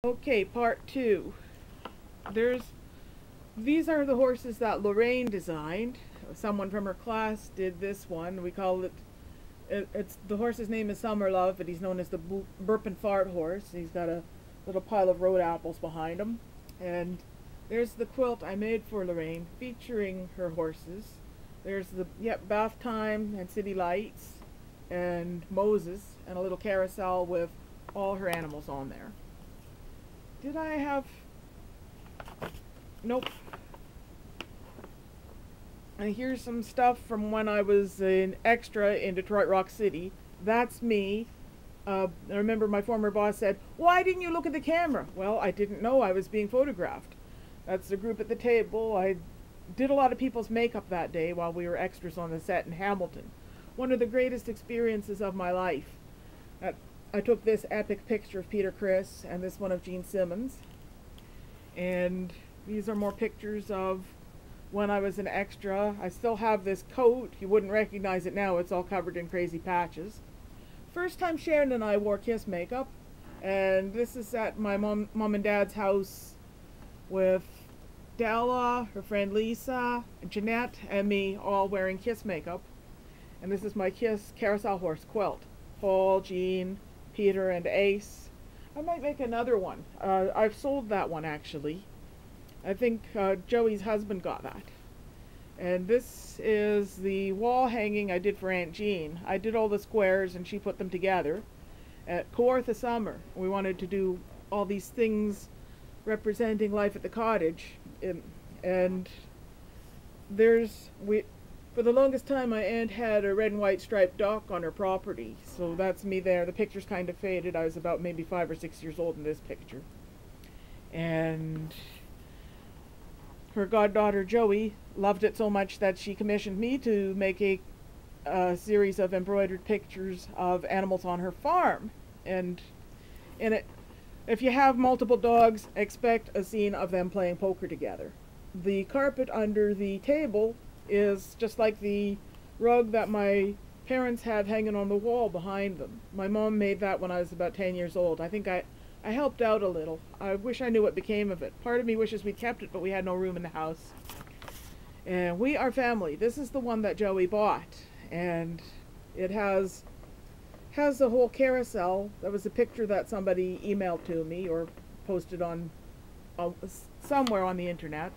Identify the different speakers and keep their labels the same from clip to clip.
Speaker 1: Okay, part two. There's These are the horses that Lorraine designed. Someone from her class did this one. We call it's the horse's name is Summer Love, but he's known as the burp and fart horse. He's got a little pile of road apples behind him. And there's the quilt I made for Lorraine featuring her horses. There's the bath time and city lights and Moses and a little carousel with all her animals on there. Did I have... Nope. And here's some stuff from when I was an extra in Detroit Rock City. That's me. I remember my former boss said, "Why didn't you look at the camera?" Well, I didn't know I was being photographed. That's the group at the table. I did a lot of people's makeup that day while we were extras on the set in Hamilton. One of the greatest experiences of my life. I took this epic picture of Peter Criss and this one of Gene Simmons. And these are more pictures of when I was an extra. I still have this coat. You wouldn't recognize it now. It's all covered in crazy patches. First time Sharon and I wore Kiss makeup. And this is at my mom and dad's house with Della, her friend Lisa, Jeanette, and me all wearing Kiss makeup. And this is my Kiss carousel horse quilt. Paul, Jean, Peter, and Ace. I might make another one. I've sold that one actually. I think Joey's husband got that. And this is the wall hanging I did for Aunt Jean. I did all the squares and she put them together. At Kawartha Summer, we wanted to do all these things representing life at the cottage. And for the longest time my aunt had a red and white striped dock on her property. So that's me there. The picture's kind of faded. I was about maybe 5 or 6 years old in this picture. And her goddaughter Joey loved it so much that she commissioned me to make a series of embroidered pictures of animals on her farm. And in it, if you have multiple dogs, expect a scene of them playing poker together. The carpet under the table is just like the rug that my parents have hanging on the wall behind them. My mom made that when I was about 10 years old. I think I helped out a little. I wish I knew what became of it. Part of me wishes we'd kept it, but we had no room in the house. And we are family. This is the one that Joey bought. And it has the whole carousel. That was a picture that somebody emailed to me or posted on somewhere on the internet.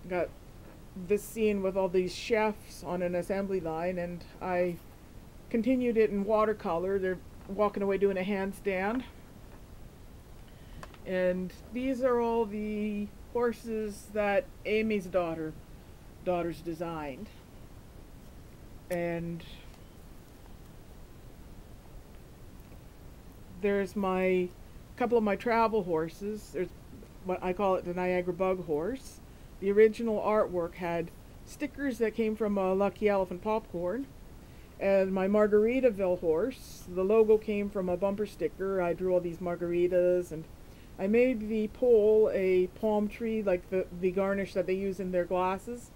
Speaker 1: Got this scene with all these chefs on an assembly line, and I continued it in watercolor. They're walking away doing a handstand. And these are all the horses that Amy's daughters designed. And there's a couple of my travel horses. There's what I call it the Niagara Bug horse. The original artwork had stickers that came from a Lucky Elephant popcorn. And my Margaritaville horse, the logo came from a bumper sticker. I drew all these margaritas, and I made the pole a palm tree, like the garnish that they use in their glasses.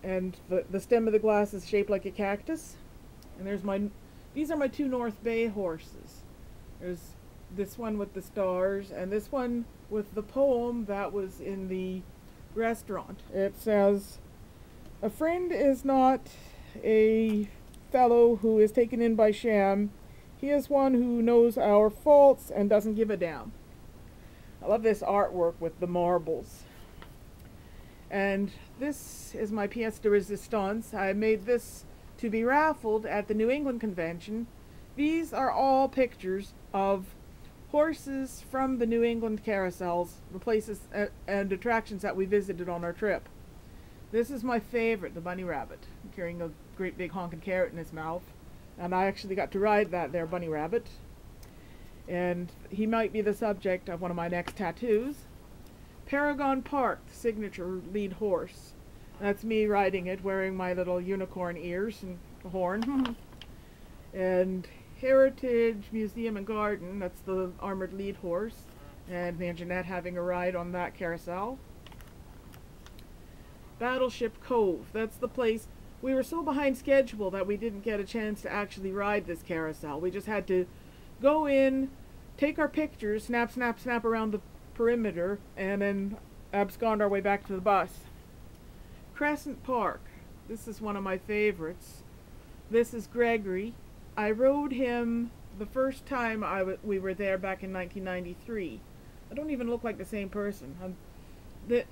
Speaker 1: And the stem of the glass is shaped like a cactus. And these are my 2 North Bay horses. There's this one with the stars, and this one with the poem that was in the restaurant. It says, "A friend is not a fellow who is taken in by sham. He is one who knows our faults and doesn't give a damn." I love this artwork with the marbles. And this is my pièce de résistance. I made this to be raffled at the New England Convention. These are all pictures of horses from the New England carousels, the places and attractions that we visited on our trip. This is my favorite, the bunny rabbit, carrying a great big honking carrot in his mouth. And I actually got to ride that there bunny rabbit. And he might be the subject of one of my next tattoos. Paragon Park, the signature lead horse. That's me riding it, wearing my little unicorn ears and horn. And Heritage Museum and Garden, that's the armored lead horse. And me and Jeanette having a ride on that carousel. Battleship Cove, that's the place. We were so behind schedule that we didn't get a chance to actually ride this carousel. We just had to go in, take our pictures, snap, snap, snap around the perimeter, and then abscond our way back to the bus. Crescent Park. This is one of my favorites. This is Gregory. I rode him the first time we were there back in 1993. I don't even look like the same person. I'm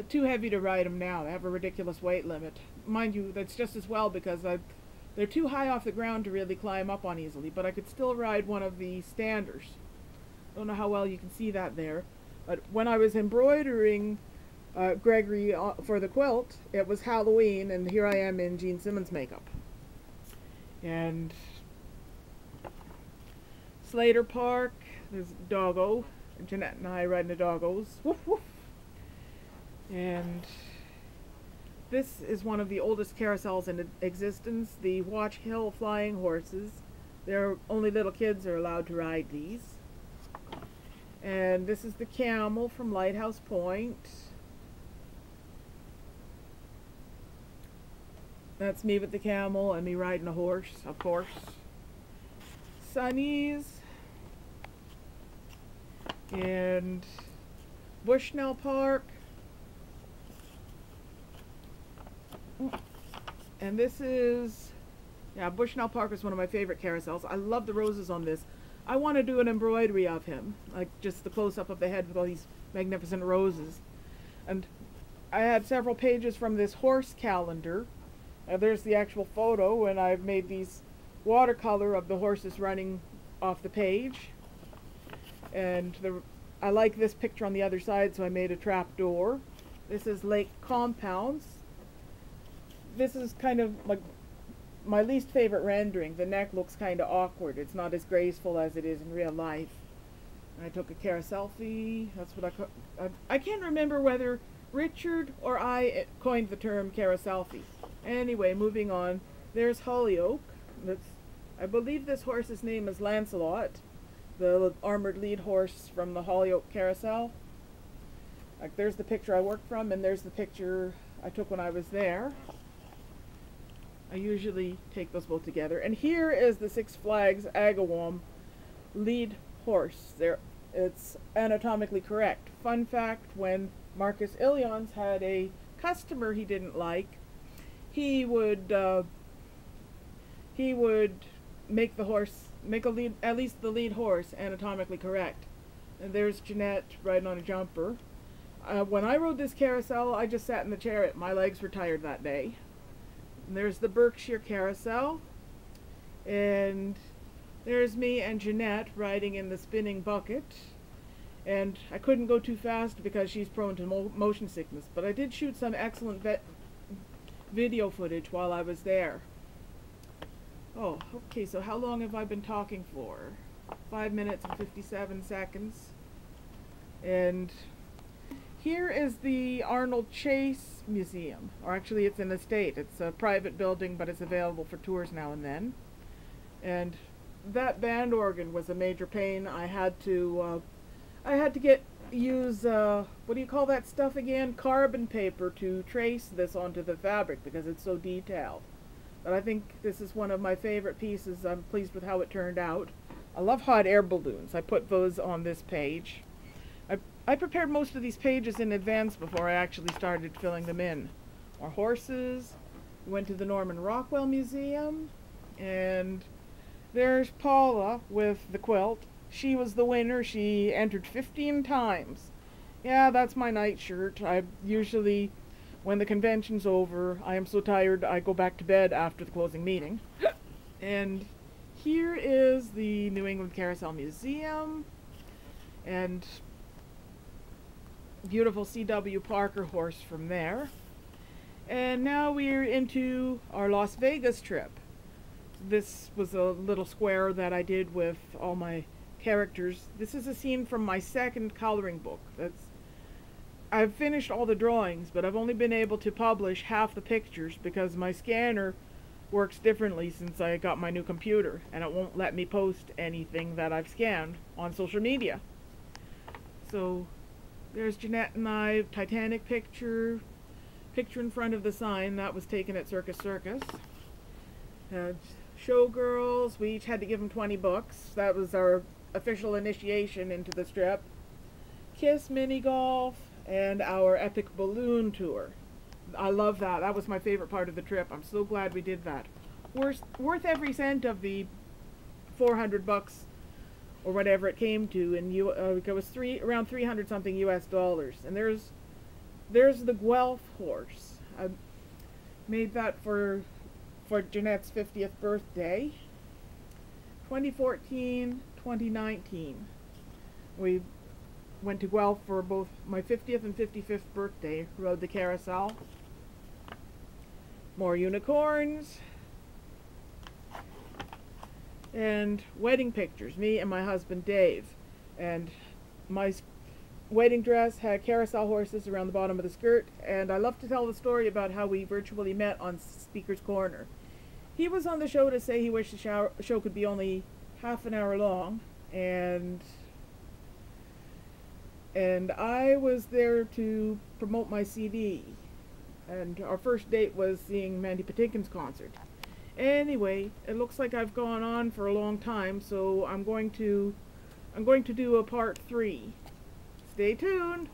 Speaker 1: too heavy to ride them now. They have a ridiculous weight limit. Mind you, that's just as well because they're too high off the ground to really climb up on easily, but I could still ride one of the standers. Don't know how well you can see that there. But when I was embroidering Gregory for the quilt, it was Halloween, and here I am in Gene Simmons makeup. And Slater Park, there's Doggo. Jeanette and I riding the doggos. Woof woof. And this is one of the oldest carousels in existence, the Watch Hill flying horses. Only little kids are allowed to ride these. And this is the camel from Lighthouse Point. That's me with the camel and me riding a horse, of course. Sunny's. And Bushnell Park. And this is, yeah, Bushnell Park is one of my favorite carousels. I love the roses on this. I want to do an embroidery of him, like just the close-up of the head with all these magnificent roses. And I had several pages from this horse calendar. There's the actual photo, and I've made these watercolor of the horses running off the page. And I like this picture on the other side, so I made a trap door. This is Lake Compounds. This is kind of like my least favorite rendering. The neck looks kind of awkward. It's not as graceful as it is in real life. And I took a carouselfie. That's what I can't remember whether Richard or I coined the term carouselfie. Anyway, moving on. There's Hollyoak. I believe this horse's name is Lancelot, the armored lead horse from the Hollyoak carousel. Like, there's the picture I worked from, and there's the picture I took when I was there. I usually take those both together. And here is the Six Flags Agawam lead horse. It's anatomically correct. Fun fact, when Marcus Ilions had a customer he didn't like, he would make at least the lead horse anatomically correct. And there's Jeanette riding on a jumper. When I rode this carousel, I just sat in the chariot. My legs were tired that day. And there's the Berkshire Carousel. And there's me and Jeanette riding in the spinning bucket. And I couldn't go too fast because she's prone to motion sickness. But I did shoot some excellent video footage while I was there. Oh, okay, so how long have I been talking for? 5 minutes and 57 seconds. And here is the Arnold Chase Museum. Or actually, it's an estate. It's a private building, but it's available for tours now and then. And that band organ was a major pain. I had to use what do you call that stuff again? Carbon paper to trace this onto the fabric because it's so detailed. But I think this is one of my favorite pieces. I'm pleased with how it turned out. I love hot air balloons. I put those on this page. I prepared most of these pages in advance before I actually started filling them in. More horses. We went to the Norman Rockwell Museum. And there's Paula with the quilt. She was the winner. She entered 15 times. Yeah, that's my nightshirt. I usually, when the convention's over, I am so tired I go back to bed after the closing meeting. And here is the New England Carousel Museum. And beautiful C.W. Parker horse from there. And now we're into our Las Vegas trip. This was a little square that I did with all my characters. This is a scene from my second coloring book. I've finished all the drawings, but I've only been able to publish half the pictures because my scanner works differently since I got my new computer, and it won't let me post anything that I've scanned on social media. So there's Jeanette and I, Titanic picture in front of the sign. That was taken at Circus Circus. Showgirls, we each had to give them 20 books. That was our official initiation into the strip, Kiss mini golf, and our epic balloon tour. I love that. That was my favorite part of the trip. I'm so glad we did that. Worth every cent of the $400 or whatever it came to, and it was around 300 something US dollars. And there's the Guelph horse. I made that for Jeanette's 50th birthday. 2014, 2019. We went to Guelph for both my 50th and 55th birthday. Rode the carousel. More unicorns. And wedding pictures. Me and my husband Dave. And my wedding dress had carousel horses around the bottom of the skirt. And I love to tell the story about how we virtually met on Speaker's Corner. He was on the show to say he wished the show could be only half an hour long. And I was there to promote my CD. And our first date was seeing Mandy Patinkin's concert. Anyway, it looks like I've gone on for a long time, so I'm going to do a part 3. Stay tuned.